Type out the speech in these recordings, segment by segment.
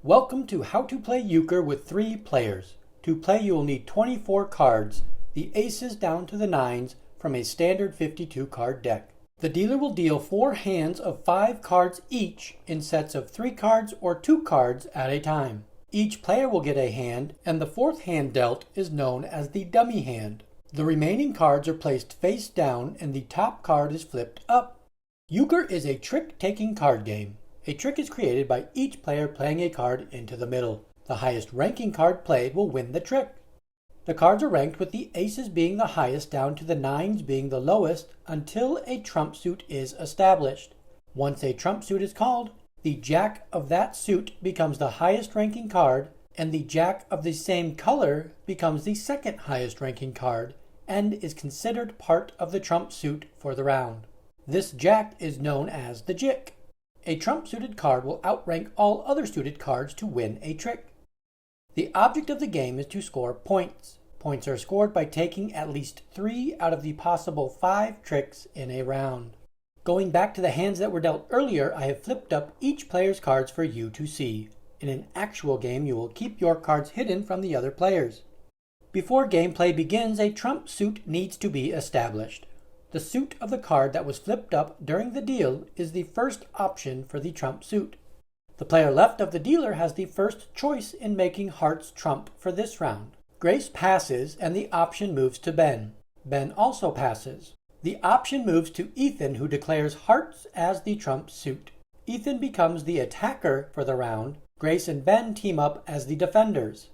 Welcome to How to Play Euchre with 3 players. To play you will need 24 cards, the aces down to the 9s from a standard 52 card deck. The dealer will deal 4 hands of 5 cards each in sets of 3 cards or 2 cards at a time. Each player will get a hand, and the 4th hand dealt is known as the dummy hand. The remaining cards are placed face down and the top card is flipped up. Euchre is a trick-taking card game. A trick is created by each player playing a card into the middle. The highest ranking card played will win the trick. The cards are ranked with the aces being the highest down to the 9s being the lowest until a trump suit is established. Once a trump suit is called, the jack of that suit becomes the highest ranking card, and the jack of the same color becomes the second highest ranking card and is considered part of the trump suit for the round. This jack is known as the jick. A trump-suited card will outrank all other suited cards to win a trick. The object of the game is to score points. Points are scored by taking at least 3 out of the possible 5 tricks in a round. Going back to the hands that were dealt earlier, I have flipped up each player's cards for you to see. In an actual game, you will keep your cards hidden from the other players. Before gameplay begins, a trump suit needs to be established. The suit of the card that was flipped up during the deal is the first option for the trump suit. The player left of the dealer has the first choice in making hearts trump for this round. Grace passes and the option moves to Ben. Ben also passes. The option moves to Ethan, who declares hearts as the trump suit. Ethan becomes the attacker for the round. Grace and Ben team up as the defenders.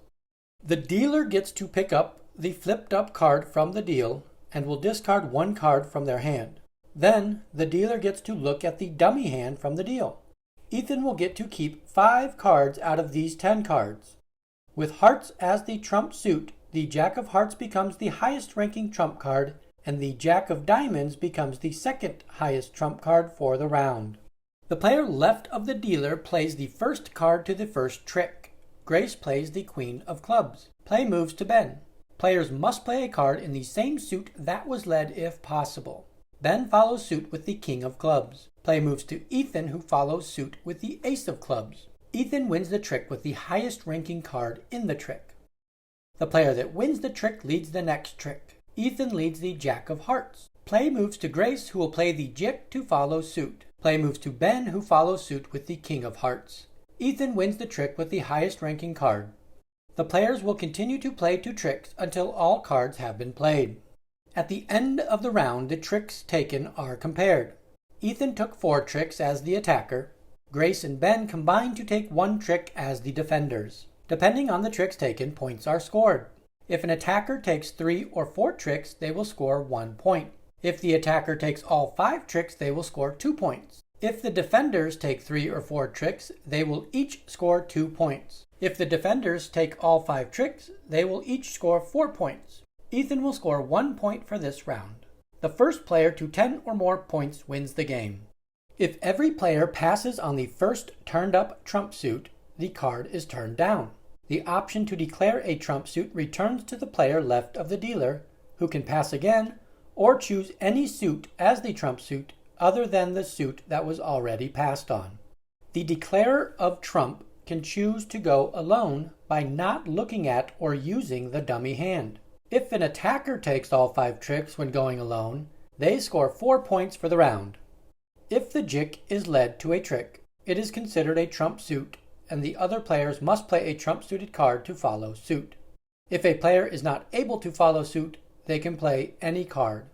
The dealer gets to pick up the flipped up card from the deal and will discard 1 card from their hand. Then, the dealer gets to look at the dummy hand from the deal. Ethan will get to keep 5 cards out of these 10 cards. With hearts as the trump suit, the jack of hearts becomes the highest ranking trump card, and the jack of diamonds becomes the second highest trump card for the round. The player left of the dealer plays the first card to the first trick. Grace plays the queen of clubs. Play moves to Ben. Players must play a card in the same suit that was led if possible. Ben follows suit with the king of clubs. Play moves to Ethan, who follows suit with the ace of clubs. Ethan wins the trick with the highest ranking card in the trick. The player that wins the trick leads the next trick. Ethan leads the jack of hearts. Play moves to Grace, who will play the jick to follow suit. Play moves to Ben, who follows suit with the king of hearts. Ethan wins the trick with the highest ranking card. The players will continue to play 2 tricks until all cards have been played. At the end of the round, the tricks taken are compared. Ethan took 4 tricks as the attacker. Grace and Ben combined to take 1 trick as the defenders. Depending on the tricks taken, points are scored. If an attacker takes 3 or 4 tricks, they will score 1 point. If the attacker takes all 5 tricks, they will score 2 points. If the defenders take 3 or 4 tricks, they will each score 2 points. If the defenders take all 5 tricks, they will each score 4 points. Ethan will score 1 point for this round. The first player to 10 or more points wins the game. If every player passes on the first turned up trump suit, the card is turned down. The option to declare a trump suit returns to the player left of the dealer, who can pass again or choose any suit as the trump suit other than the suit that was already passed on. The declarer of trump can choose to go alone by not looking at or using the dummy hand. If an attacker takes all 5 tricks when going alone, they score 4 points for the round. If the jick is led to a trick, it is considered a trump suit, and the other players must play a trump-suited card to follow suit. If a player is not able to follow suit, they can play any card.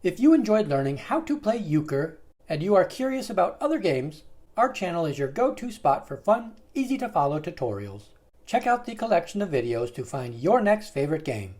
If you enjoyed learning how to play euchre, and you are curious about other games, our channel is your go-to spot for fun, easy-to-follow tutorials. Check out the collection of videos to find your next favorite game.